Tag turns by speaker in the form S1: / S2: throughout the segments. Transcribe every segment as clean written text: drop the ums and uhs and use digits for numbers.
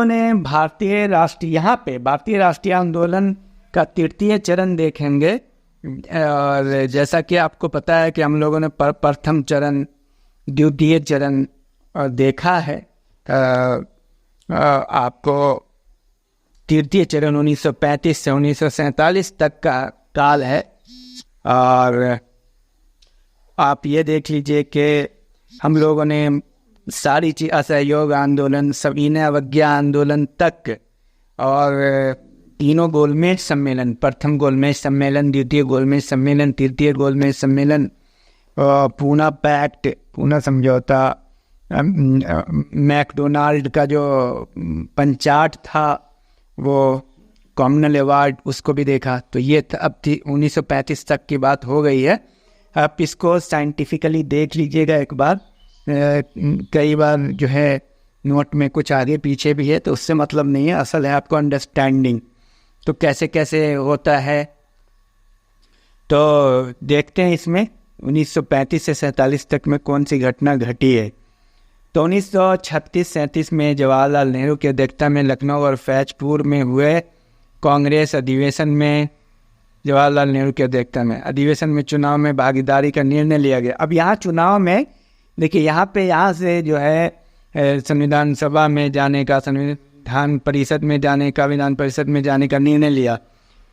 S1: ने भारतीय राष्ट्रीय आंदोलन का तृतीय चरण देखेंगे। और जैसा कि आपको पता है कि हम लोगों ने प्रथम चरण, द्वितीय चरण देखा है। आपको तृतीय चरण 1935 से 1947 तक का काल है। और आप ये देख लीजिए कि हम लोगों ने सारी चीज, असहयोग आंदोलन, सविनय अवज्ञा आंदोलन तक, और तीनों गोलमेज सम्मेलन, प्रथम गोलमेज सम्मेलन, द्वितीय गोलमेज सम्मेलन, तृतीय गोलमेज सम्मेलन, पूना पैक्ट, पूना समझौता, मैकडोनाल्ड का जो पंचाट था, वो कॉमनल अवार्ड, उसको भी देखा। तो ये अब 1935 तक की बात हो गई है। आप इसको साइंटिफिकली देख लीजिएगा एक बार। कई बार जो है नोट में कुछ आगे पीछे भी है, तो उससे मतलब नहीं है, असल है आपको अंडरस्टैंडिंग तो कैसे कैसे होता है। तो देखते हैं इसमें 1935 से 47 तक में कौन सी घटना घटी है। तो 1936-37 में जवाहरलाल नेहरू की अध्यक्षता में लखनऊ और फैजपुर में हुए कांग्रेस अधिवेशन में, जवाहरलाल नेहरू की अध्यक्षता में अधिवेशन में चुनाव में भागीदारी का निर्णय लिया गया। अब यहाँ चुनाव में देखिए, यहाँ से जो है संविधान सभा में जाने का, संविधान परिषद में जाने का, विधान परिषद में जाने का निर्णय लिया,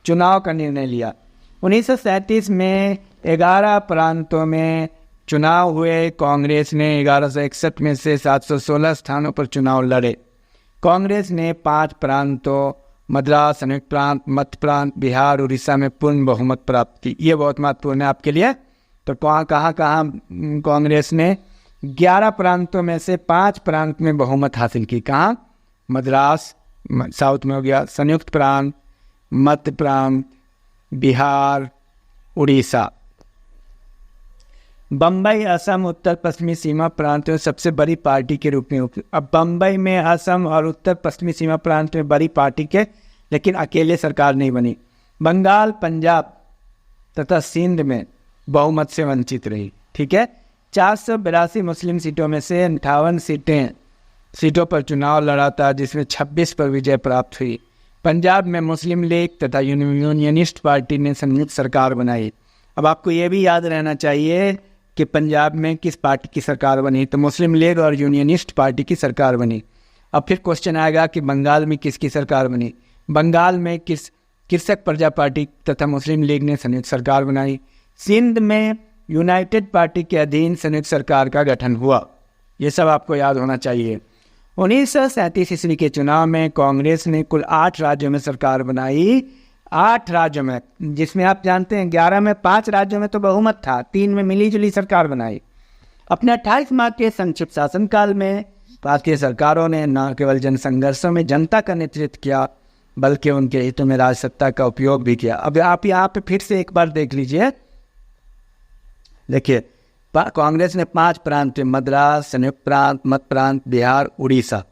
S1: चुनाव का निर्णय लिया। 1937 में 11 प्रांतों में चुनाव हुए। कांग्रेस ने 1161 में से 716 स्थानों पर चुनाव लड़े। कांग्रेस ने 5 प्रांतों, मद्रास, संयुक्त प्रांत, मध्य प्रांत, बिहार, उड़ीसा में पूर्ण बहुमत प्राप्त की। ये बहुत महत्वपूर्ण है आपके लिए। तो कहाँ कांग्रेस ने 11 प्रांतों में से 5 प्रांत में बहुमत हासिल की। कहाँ? मद्रास साउथ में हो गया, संयुक्त प्रांत, मध्य प्रांत, बिहार, उड़ीसा। बम्बई, असम, उत्तर पश्चिमी सीमा प्रांत में सबसे बड़ी पार्टी के रूप में। अब बम्बई में, असम और उत्तर पश्चिमी सीमा प्रांत में बड़ी पार्टी के, लेकिन अकेले सरकार नहीं बनी। बंगाल, पंजाब तथा सिंध में बहुमत से वंचित रही। ठीक है। 482 मुस्लिम सीटों में से 58 सीटों पर चुनाव लड़ा था, जिसमें 26 पर विजय प्राप्त हुई। पंजाब में मुस्लिम लीग तथा यूनियनिस्ट पार्टी ने संयुक्त सरकार बनाई। अब आपको ये भी याद रहना चाहिए कि पंजाब में किस पार्टी की सरकार बनी, तो मुस्लिम लीग और यूनियनिस्ट पार्टी की सरकार बनी। अब फिर क्वेश्चन आएगा कि बंगाल में किसकी सरकार बनी। बंगाल में कृषक प्रजा पार्टी तथा मुस्लिम लीग ने संयुक्त सरकार बनाई। सिंध में यूनाइटेड पार्टी के अधीन संयुक्त सरकार का गठन हुआ। ये सब आपको याद होना चाहिए। 1937 ईस्वी के चुनाव में कांग्रेस ने कुल 8 राज्यों में सरकार बनाई। 8 राज्यों में, जिसमें आप जानते हैं 11 में 5 राज्यों में तो बहुमत था, 3 में मिलीजुली सरकार बनाई। अपने 28 माह के संक्षिप्त शासनकाल में भारतीय सरकारों ने न केवल जनसंघर्षों में जनता का नेतृत्व किया, बल्कि उनके हितों में राजसत्ता का उपयोग भी किया। अब आप यहाँ पे फिर से एक बार देख लीजिए। देखिए, कांग्रेस ने 5 प्रांत, मद्रास, संयुक्त प्रांत, मध्य प्रांत, बिहार, उड़ीसा।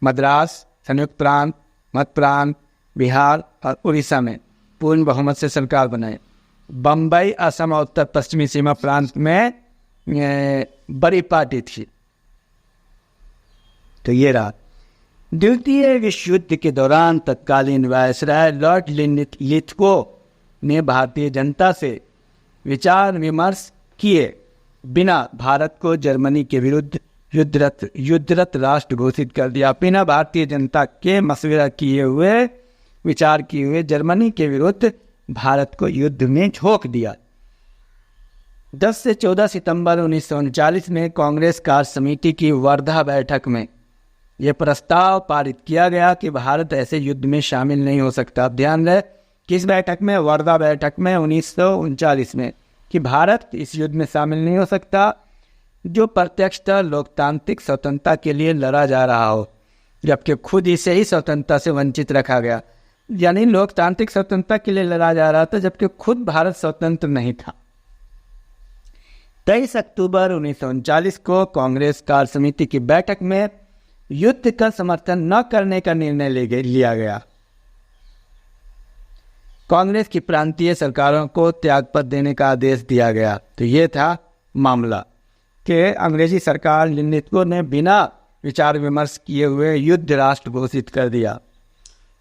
S1: मद्रास, संयुक्त प्रांत, मध्य प्रांत, बिहार और उड़ीसा में पूर्ण बहुमत से सरकार बनाई। बम्बई, असम और उत्तर पश्चिमी सीमा प्रांत में बड़ी पार्टी थी। तो ये रहा। द्वितीय विश्व युद्ध के दौरान तत्कालीन वायसराय लॉर्ड लिथगो ने भारतीय जनता से विचार विमर्श किए बिना भारत को जर्मनी के विरुद्ध युद्धरत राष्ट्र घोषित कर दिया। बिना भारतीय जनता के मशविरा किए हुए, विचार किए हुए जर्मनी के विरुद्ध भारत को युद्ध में झोंक दिया। 10 से 14 सितंबर 1939 में कांग्रेस कार्य समिति की वर्धा बैठक में यह प्रस्ताव पारित किया गया कि भारत ऐसे युद्ध में शामिल नहीं हो सकता। अब ध्यान रहे, किस बैठक में? वर्धा बैठक में 1939 में, कि भारत इस युद्ध में शामिल नहीं हो सकता जो प्रत्यक्षतः लोकतांत्रिक स्वतंत्रता के लिए लड़ा जा रहा हो, जबकि खुद इसे ही स्वतंत्रता से वंचित रखा गया। यानी लोकतांत्रिक स्वतंत्रता के लिए लड़ा जा रहा था, जबकि खुद भारत स्वतंत्र नहीं था। 23 अक्टूबर 1939 को कांग्रेस कार्य समिति की बैठक में युद्ध का समर्थन न करने का निर्णय लिया गया। कांग्रेस की प्रांतीय सरकारों को त्यागपत्र देने का आदेश दिया गया। तो ये था मामला कि अंग्रेजी सरकार लिथगो ने बिना विचार विमर्श किए हुए युद्ध राष्ट्र घोषित कर दिया।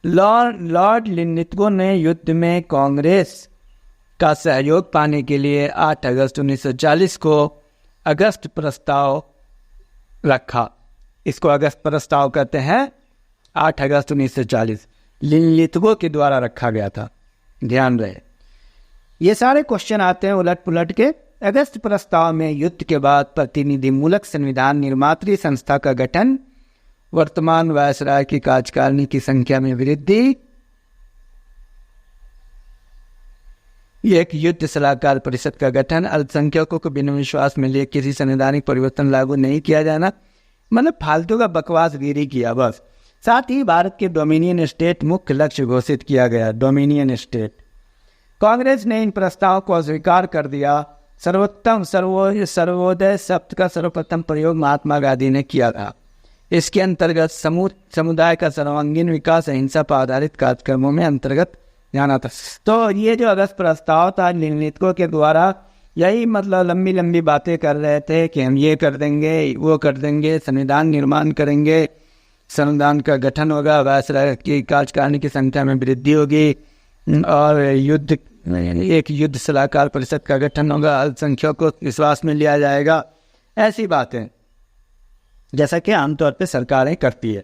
S1: लॉर्ड लिन्लिथगो ने युद्ध में कांग्रेस का सहयोग पाने के लिए 8 अगस्त 1940 को अगस्त प्रस्ताव रखा। इसको अगस्त प्रस्ताव कहते हैं। 8 अगस्त 1940 लिन्लिथगो के द्वारा रखा गया था, ध्यान रहे। ये सारे क्वेश्चन आते हैं उलट पुलट के। अगस्त प्रस्ताव में युद्ध के बाद प्रतिनिधिमूलक संविधान निर्मात्री संस्था का गठन, वर्तमान वायसराय की कार्यकारिणी की संख्या में वृद्धि, एक युद्ध सलाहकार परिषद का गठन, अल्पसंख्यकों को बिना विश्वास में लिए किसी संवैधानिक परिवर्तन लागू नहीं किया जाना, मतलब फालतू का बकवास गिरी किया बस। साथ ही भारत के डोमिनियन स्टेट मुख्य लक्ष्य घोषित किया गया, डोमिनियन स्टेट। कांग्रेस ने इन प्रस्ताव को अस्वीकार कर दिया। सर्वोदय शब्द का सर्वप्रथम प्रयोग महात्मा गांधी ने किया था। इसके अंतर्गत समुदाय का सर्वांगीण विकास अहिंसा पर आधारित कार्यक्रमों में अंतर्गत जाना था। तो ये जो अगस्त प्रस्ताव था लिन्लिथगो के द्वारा, यही मतलब लंबी लंबी बातें कर रहे थे कि हम ये कर देंगे, वो कर देंगे, संविधान निर्माण करेंगे, संविधान का गठन होगा, वायसराय की कार्यकारिणी की संख्या में वृद्धि होगी और एक युद्ध सलाहकार परिषद का गठन होगा, अल्पसंख्यकों को विश्वास में लिया जाएगा। ऐसी बातें जैसा कि आमतौर पे सरकारें करती है।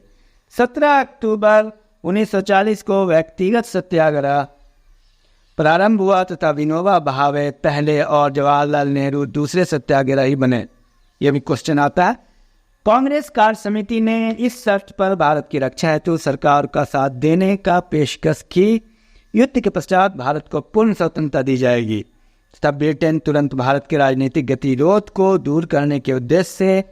S1: 17 अक्टूबर 1940 को व्यक्तिगत सत्याग्रह प्रारंभ हुआ तथा विनोबा भावे पहले और जवाहरलाल नेहरू दूसरे सत्याग्रही बने। यह भी क्वेश्चन आता है। कांग्रेस कार्य समिति ने इस शर्त पर भारत की रक्षा हेतु सरकार का साथ देने का पेशकश की, युद्ध के पश्चात भारत को पूर्ण स्वतंत्रता दी जाएगी तथा ब्रिटेन तुरंत भारत के राजनीतिक गतिरोध को दूर करने के उद्देश्य से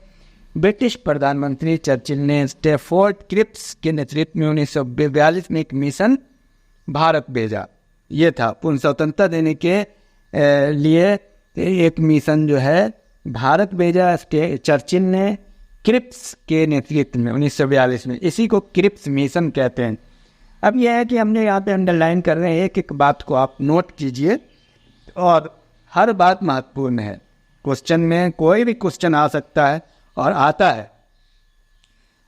S1: ब्रिटिश प्रधानमंत्री चर्चिल ने स्टैफोर्ड क्रिप्स के नेतृत्व में 1942 में एक मिशन भारत भेजा। ये था पूर्ण स्वतंत्रता देने के लिए एक मिशन जो है भारत भेजा चर्चिल ने क्रिप्स के नेतृत्व में 1942 में। इसी को क्रिप्स मिशन कहते हैं। अब यह है कि हमने यहाँ पे अंडरलाइन कर रहे हैं, एक एक बात को आप नोट कीजिए और हर बात महत्वपूर्ण है। क्वेश्चन में कोई भी क्वेश्चन आ सकता है और आता है।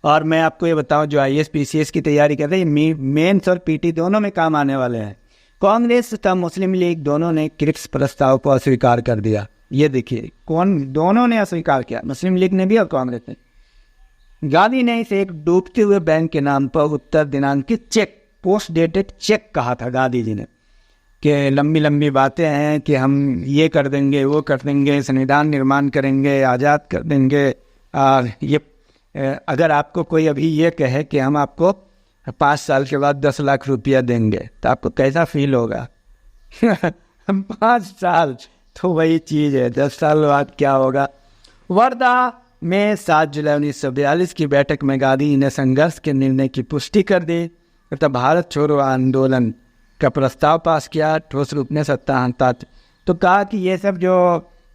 S1: और मैं आपको ये बताऊं, जो IAS PCS की तैयारी कर रहे हैं, मेंस और PT दोनों में काम आने वाले हैं। कांग्रेस तथा मुस्लिम लीग दोनों ने क्रिप्स प्रस्ताव को अस्वीकार कर दिया। ये देखिए दोनों ने अस्वीकार किया, मुस्लिम लीग ने भी और कांग्रेस ने। गांधी ने इसे एक डूबते हुए बैंक के नाम पर उत्तर दिनांकित चेक, पोस्ट डेटेड चेक कहा था गांधी जी ने, कि लंबी लंबी बातें हैं कि हम ये कर देंगे, वो कर देंगे, संविधान निर्माण करेंगे, आज़ाद कर देंगे। ये अगर आपको कोई अभी ये कहे कि हम आपको 5 साल के बाद 10 लाख रुपया देंगे तो आपको कैसा फील होगा? 5 साल तो वही चीज़ है, 10 साल बाद क्या होगा? वर्धा में 7 जुलाई 1942 की बैठक में गांधी ने संघर्ष के निर्णय की पुष्टि कर दी तथा भारत छोड़ो आंदोलन का प्रस्ताव पास किया। ठोस रूप में सत्ता हस्तांतरण, तो कहा कि ये सब जो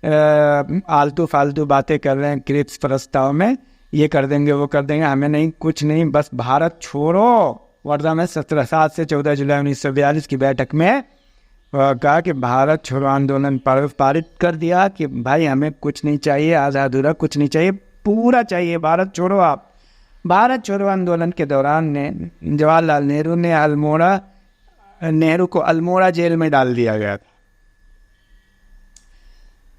S1: आलतू फालतू बातें कर रहे हैं क्रिप्स प्रस्ताव में, ये कर देंगे, वो कर देंगे, हमें नहीं, कुछ नहीं, बस भारत छोड़ो। वर्धा में 7 से 14 जुलाई 1942 की बैठक में कहा कि भारत छोड़ो आंदोलन पारित कर दिया कि भाई हमें कुछ नहीं चाहिए, आधा अधूरा कुछ नहीं चाहिए, पूरा चाहिए, भारत छोड़ो आप। भारत छोड़ो आंदोलन के दौरान जवाहरलाल नेहरू को अल्मोड़ा जेल में डाल दिया गया था।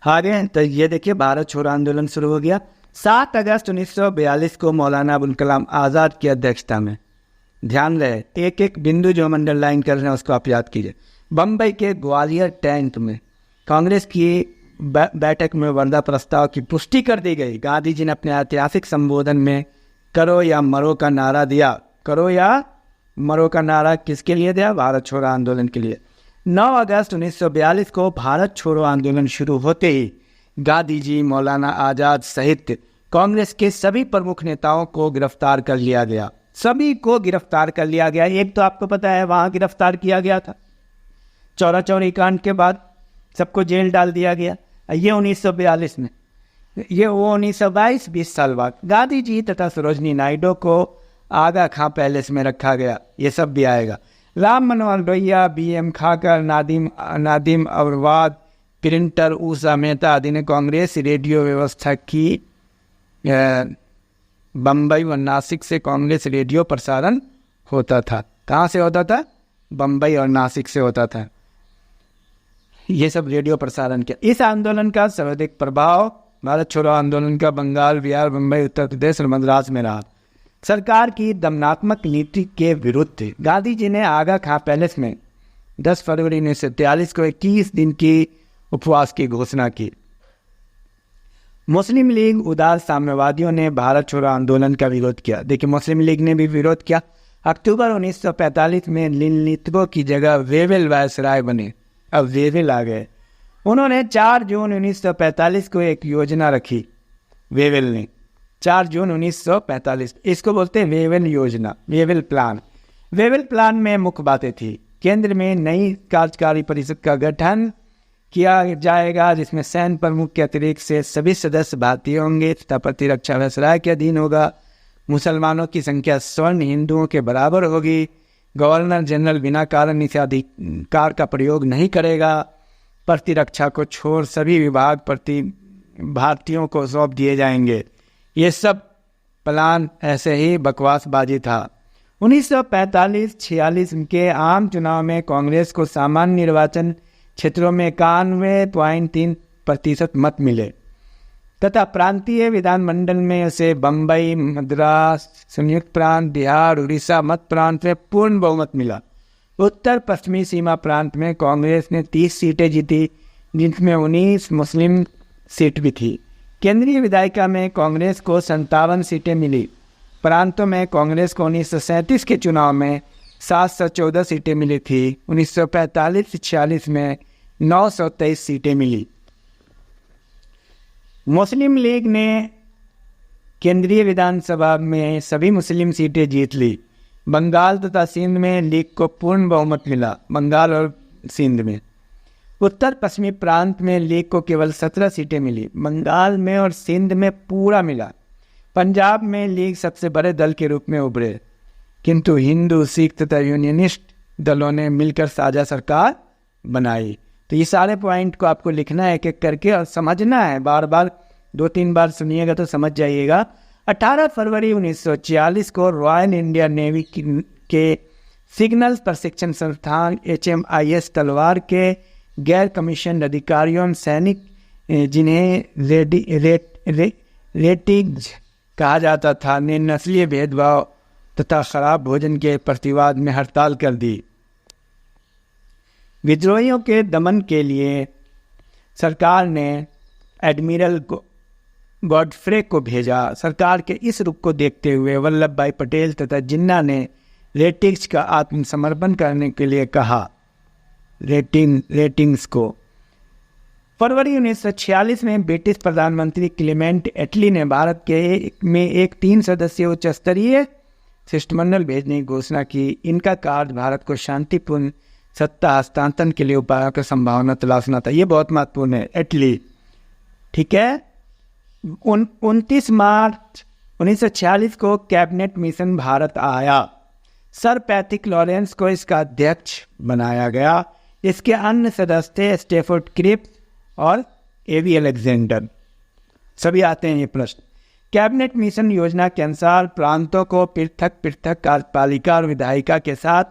S1: आगे तो ये देखिए, भारत छोड़ो आंदोलन शुरू हो गया। 7 अगस्त 1942 को मौलाना अबुल कलाम आज़ाद की अध्यक्षता में, ध्यान रहे एक एक बिंदु जो हम अंडरलाइन कर रहे हैं उसको आप याद कीजिए, बम्बई के ग्वालियर टेंट में कांग्रेस की बैठक में वर्धा प्रस्ताव की पुष्टि कर दी गई। गांधी जी ने अपने ऐतिहासिक संबोधन में करो या मरो का नारा दिया। करो या मरो का नारा किसके लिए दिया? भारत छोड़ो आंदोलन के लिए। 9 अगस्त 1942 को भारत छोड़ो आंदोलन शुरू होते ही गांधी जी, मौलाना आज़ाद सहित कांग्रेस के सभी प्रमुख नेताओं को गिरफ्तार कर लिया गया। सभी को गिरफ्तार कर लिया गया। एक तो आपको पता है वहाँ गिरफ्तार किया गया था, चौरा चौरी कांड के बाद सबको जेल डाल दिया गया। ये 1942 में, ये वो 1922, 20 साल बाद गांधी जी तथा सरोजनी नायडू को आगा खां पैलेस में रखा गया। ये सब भी आएगा। राम मनोहर लोहिया, BM खाकर, नादिम अग्रवाल, प्रिंटर ऊषा मेहता आदि ने कांग्रेस रेडियो व्यवस्था की बम्बई और नासिक से कांग्रेस रेडियो प्रसारण होता था। कहाँ से होता था? बम्बई और नासिक से होता था। ये सब रेडियो प्रसारण किया। इस आंदोलन का सर्वाधिक प्रभाव भारत छोड़ो आंदोलन का बंगाल, बिहार, मुंबई, उत्तर प्रदेश और मद्रास में रहा। सरकार की दमनात्मक नीति के विरुद्ध गांधी जी ने आगा खां पैलेस में 10 फरवरी 1943 को 21 दिन की उपवास की घोषणा की। मुस्लिम लीग उदार साम्यवादियों ने भारत छोड़ो आंदोलन का विरोध किया। देखिए, मुस्लिम लीग ने भी विरोध किया। अक्टूबर 1945 में लिनलिथगो की जगह वेवेल वायसराय बने। अब वेवेल आ गए। उन्होंने 4 जून 1945 को एक योजना रखी। वेवेल ने 4 जून 1945, इसको बोलते हैं वेवेल योजना, वेवेल प्लान। वेवेल प्लान में मुख्य बातें थी। केंद्र में नई कार्यकारी परिषद का गठन किया जाएगा, जिसमें सैन्य प्रमुख के अतिरिक्त से सभी सदस्य भारतीय होंगे तथा प्रतिरक्षा वायसराय के अधीन होगा। मुसलमानों की संख्या स्वर्ण हिंदुओं के बराबर होगी। गवर्नर जनरल बिना कारण इसे अधिकार का प्रयोग नहीं करेगा। प्रतिरक्षा को छोड़ सभी विभाग भारतीयों को सौंप दिए जाएंगे। ये सब प्लान ऐसे ही बकवासबाजी था। 1945-46 के आम चुनाव में कांग्रेस को सामान्य निर्वाचन क्षेत्रों में 91.3% मत मिले तथा प्रांतीय विधानमंडल में उसे बम्बई, मद्रास, संयुक्त प्रांत, बिहार, उड़ीसा मत प्रांत में पूर्ण बहुमत मिला। उत्तर पश्चिमी सीमा प्रांत में कांग्रेस ने 30 सीटें जीती, जिनमें 19 मुस्लिम सीट भी थी। केंद्रीय विधायिका में कांग्रेस को 57 सीटें मिली। प्रांतों में कांग्रेस को 1937 के चुनाव में 714 सीटें मिली थी। 1945-46 में 923 सीटें मिली। मुस्लिम लीग ने केंद्रीय विधानसभा में सभी मुस्लिम सीटें जीत ली। बंगाल तथा सिंध में लीग को पूर्ण बहुमत मिला। बंगाल और सिंध में। उत्तर पश्चिमी प्रांत में लीग को केवल 17 सीटें मिली। बंगाल में और सिंध में पूरा मिला। पंजाब में लीग सबसे बड़े दल के रूप में उभरे, किंतु हिंदू, सिख तथा यूनियनिस्ट दलों ने मिलकर साझा सरकार बनाई। तो ये सारे पॉइंट को आपको लिखना है एक-एक करके और समझना है। बार बार 2-3 बार सुनिएगा तो समझ जाइएगा। 18 फरवरी 1946 को रॉयल इंडियन नेवी के सिग्नल प्रशिक्षण संस्थान HMIS तलवार के गैर कमीशन अधिकारियों सैनिक, जिन्हें रेटिग्स कहा जाता था, ने नस्लीय भेदभाव तथा खराब भोजन के प्रतिवाद में हड़ताल कर दी। विद्रोहियों के दमन के लिए सरकार ने एडमिरल गॉडफ्रे को भेजा। सरकार के इस रुख को देखते हुए वल्लभ भाई पटेल तथा जिन्ना ने रेटिग्स का आत्मसमर्पण करने के लिए कहा। रेटिंग्स को फरवरी 1946 में ब्रिटिश प्रधानमंत्री क्लेमेंट एटली ने भारत में एक 3 सदस्यीय उच्च स्तरीय शिष्टमंडल भेजने की घोषणा की। इनका कार्य भारत को शांतिपूर्ण सत्ता हस्तांतरण के लिए उपायों की संभावना तलाशना था। ये बहुत महत्वपूर्ण है। एटली, ठीक है। 29 मार्च 1946 को कैबिनेट मिशन भारत आया। सर पैट्रिक लॉरेंस को इसका अध्यक्ष बनाया गया। इसके अन्य सदस्य थे स्टेफोर्ड क्रिप्स और एवी अलेक्जेंडर। सभी आते हैं ये प्रश्न। कैबिनेट मिशन योजना के अनुसार प्रांतों को पृथक पृथक कार्यपालिका और विधायिका के साथ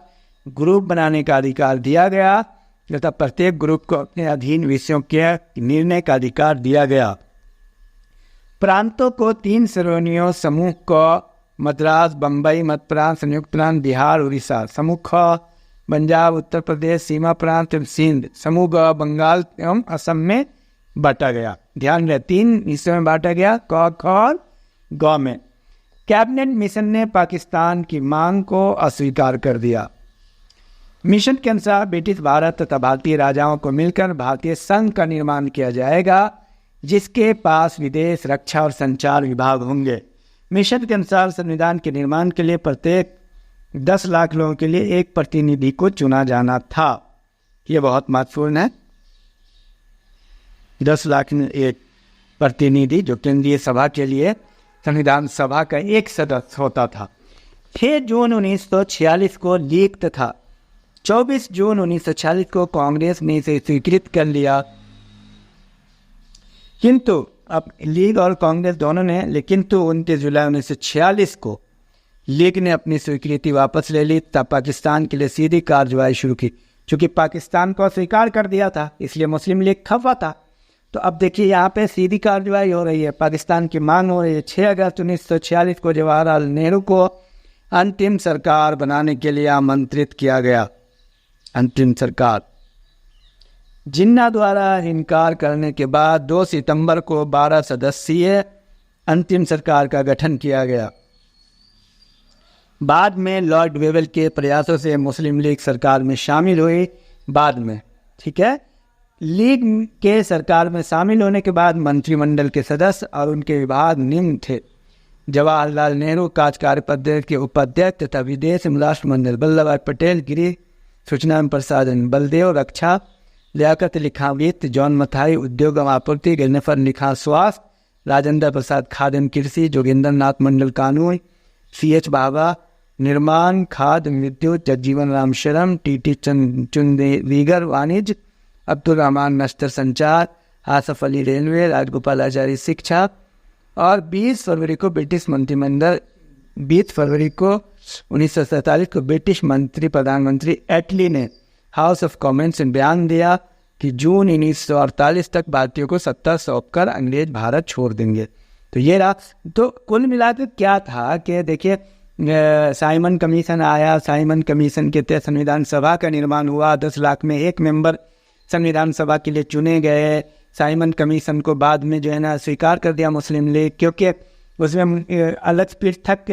S1: ग्रुप बनाने का अधिकार दिया गया तथा प्रत्येक ग्रुप को अपने अधीन विषयों के निर्णय का अधिकार दिया गया। प्रांतों को 3 श्रेणियों समूह को मद्रास, बम्बई, मध्य प्रांत, संयुक्त प्रांत, बिहार, उड़ीसा। समूह ख पंजाब, उत्तर प्रदेश, सीमा प्रांत एवं सिंध। समूह ग बंगाल एवं असम में बांटा गया। ध्यान रहे 3 हिस्सों में बांटा गया, क, ख और ग में। कैबिनेट मिशन ने पाकिस्तान की मांग को अस्वीकार कर दिया। मिशन के अनुसार ब्रिटिश भारत तथा भारतीय राजाओं को मिलकर भारतीय संघ का निर्माण किया जाएगा, जिसके पास विदेश, रक्षा और संचार विभाग होंगे। मिशन के अनुसार संविधान के निर्माण के लिए प्रत्येक 10 लाख लोगों के लिए एक प्रतिनिधि को चुना जाना था। यह बहुत महत्वपूर्ण है। 10 लाख में एक प्रतिनिधि, जो केंद्रीय सभा के लिए संविधान सभा का एक सदस्य होता था। 6 जून 1946 को लीग तथा 24 जून 1946 को कांग्रेस ने इसे स्वीकृत कर लिया, किंतु अब लीग और कांग्रेस दोनों ने, लेकिन तो 29 जुलाई 1946 को लीग ने अपनी स्वीकृति वापस ले ली, तब पाकिस्तान के लिए सीधी कार्रवाई शुरू की। चूंकि पाकिस्तान को स्वीकार कर दिया था, इसलिए मुस्लिम लीग खफा था। तो अब देखिए यहाँ पे सीधी कार्रवाई हो रही है, पाकिस्तान की मांग हो रही है। 6 अगस्त 1946 को जवाहरलाल नेहरू को अंतिम सरकार बनाने के लिए आमंत्रित किया गया। अंतिम सरकार जिन्ना द्वारा इनकार करने के बाद 2 सितंबर को 12 सदस्यीय अंतिम सरकार का गठन किया गया। बाद में लॉर्ड वेवेल के प्रयासों से मुस्लिम लीग सरकार में शामिल हुई। बाद में, ठीक है, लीग के सरकार में शामिल होने के बाद मंत्रिमंडल के सदस्य और उनके विभाग निम्न थे: जवाहरलाल नेहरू कार्यपालिका के उपाध्यक्ष तथा विदेश राष्ट्रमंडल वल्लभ भाई पटेल, गृह सूचना एवं प्रसारण, बलदेव रक्षा, लियाकत अली खां वित्त, जॉन मथाई उद्योग एवं आपूर्ति, गजनफर अली खां स्वास्थ्य, राजेंद्र प्रसाद खाद्य एवं कृषि, जोगेंद्र नाथ मंडल कानून, CH बाबा निर्माण, खाद्य विद्युत, जगजीवन राम शर्म, TT चुंदेरीगर वाणिज्य, अब्दुल रहमान नश्तर संचार, आसफ अली रेलवे, राजगोपाल आचार्य शिक्षा। और 20 फरवरी को ब्रिटिश मंत्रिमंडल 20 फरवरी को 1947 को ब्रिटिश प्रधानमंत्री एटली ने हाउस ऑफ कॉमन्स में बयान दिया कि जून 1948 तक भारतीयों को सत्ता सौंपकर अंग्रेज भारत छोड़ देंगे। तो ये रहा। तो कुल मिलाकर क्या था कि देखिए, साइमन कमीशन आया, साइमन कमीशन के तहत संविधान सभा का निर्माण हुआ, 10 लाख में 1 मेंबर संविधान सभा के लिए चुने गए। साइमन कमीशन को बाद में जो है ना स्वीकार कर दिया मुस्लिम लीग, क्योंकि उसमें अलग पृथक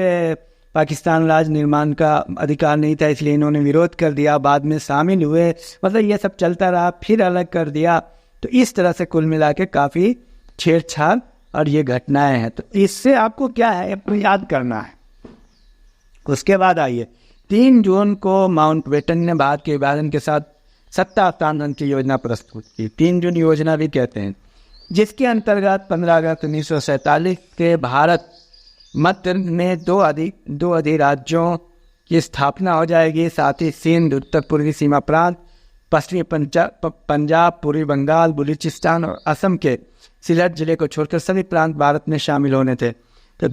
S1: पाकिस्तान राज्य निर्माण का अधिकार नहीं था, इसलिए इन्होंने विरोध कर दिया। बाद में शामिल हुए, मतलब ये सब चलता रहा, फिर अलग कर दिया। तो इस तरह से कुल मिला के काफ़ी छेड़छाड़ और ये घटनाएं हैं। तो इससे आपको क्या है, आपको याद करना है। उसके बाद आइए, 3 जून को माउंटबेटन ने भारत के विभाजन के साथ सत्ता हस्तांतरण की योजना प्रस्तुत की। 3 जून योजना भी कहते हैं, जिसके अंतर्गत 15 अगस्त 1947 के भारत मध्य में दो अधिराज्यों की स्थापना हो जाएगी। साथ ही सिंध, उत्तर पूर्वी सीमा प्रांत, पश्चिमी पंजाब, पूर्वी बंगाल, बलूचिस्तान और असम के सिलहट जिले को छोड़कर सभी प्रांत भारत में शामिल होने थे। तो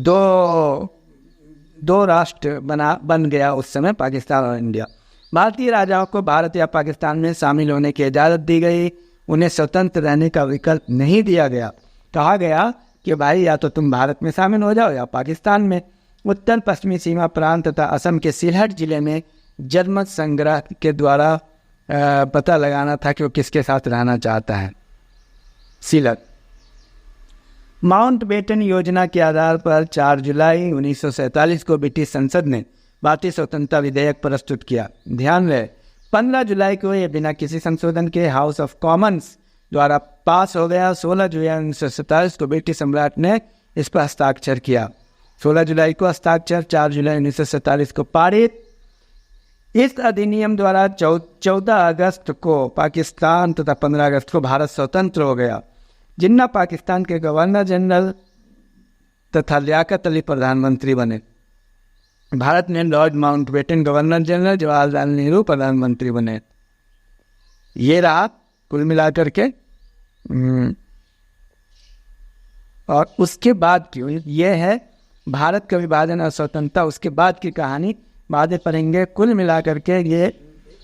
S1: दो राष्ट्र बन गया उस समय, पाकिस्तान और इंडिया। भारतीय राजाओं को भारत या पाकिस्तान में शामिल होने की इजाज़त दी गई, उन्हें स्वतंत्र रहने का विकल्प नहीं दिया गया। कहा गया कि भाई या तो तुम भारत में शामिल हो जाओ या पाकिस्तान में। उत्तर पश्चिमी सीमा प्रांत तथा असम के सिलहट जिले में जनमत संग्रह के द्वारा पता लगाना था कि वो किसके साथ रहना चाहता है। सिलहट माउंटबेटन योजना के आधार पर 4 जुलाई 1947 को ब्रिटिश संसद ने भारतीय स्वतंत्रता विधेयक प्रस्तुत किया। ध्यान रहे, 15 जुलाई को यह बिना किसी संशोधन के हाउस ऑफ कॉमन्स द्वारा पास हो गया। 16 जुलाई 1947 को ब्रिटिश सम्राट ने इस पर हस्ताक्षर किया। 16 जुलाई को हस्ताक्षर, 4 जुलाई 1947 को पारित। इस अधिनियम द्वारा 14 अगस्त को पाकिस्तान तथा 15 अगस्त को भारत स्वतंत्र हो गया। जिन्ना पाकिस्तान के गवर्नर जनरल तथा लियाकत अली प्रधानमंत्री बने। भारत में Lord Mountbatten governor general, Jawaharlal Nehru प्रधानमंत्री बने। ये रहा कुल मिलाकर के। और उसके बाद की ये है भारत का विभाजन और स्वतंत्रता, उसके बाद की कहानी बाद में पढ़ेंगे। कुल मिलाकर के ये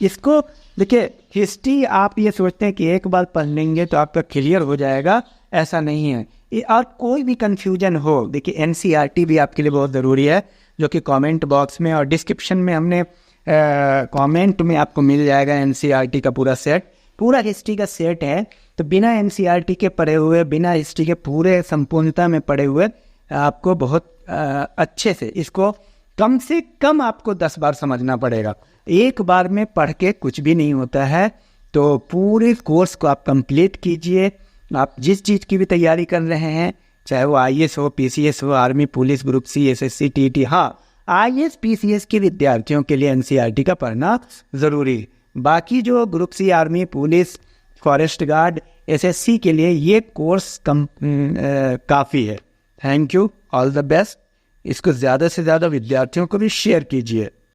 S1: इसको देखिए, हिस्ट्री आप ये सोचते हैं कि एक बार पढ़ लेंगे तो आपका क्लियर हो जाएगा, ऐसा नहीं है। और कोई भी कंफ्यूजन हो, देखिए NCERT भी आपके लिए बहुत ज़रूरी है, जो कि कमेंट बॉक्स में और डिस्क्रिप्शन में हमने कमेंट में आपको मिल जाएगा। NCERT का पूरा सेट, पूरा हिस्ट्री का सेट है। तो बिना NCERT के पढ़े हुए, बिना हिस्ट्री के पूरे संपूर्णता में पढ़े हुए, आपको बहुत अच्छे से इसको कम से कम आपको 10 बार समझना पड़ेगा। एक बार में पढ़ के कुछ भी नहीं होता है। तो पूरे कोर्स को आप कंप्लीट कीजिए। आप जिस चीज़ की भी तैयारी कर रहे हैं, चाहे वो IAS हो, PCS हो, army, police, group C, SSC, TT, हाँ IAS PCS के विद्यार्थियों के लिए NCERT का पढ़ना ज़रूरी। बाकी जो group C, army, police, forest guard, SSC के लिए ये कोर्स काफ़ी है। Thank you, all the best. इसको ज़्यादा से ज़्यादा विद्यार्थियों को भी शेयर कीजिए।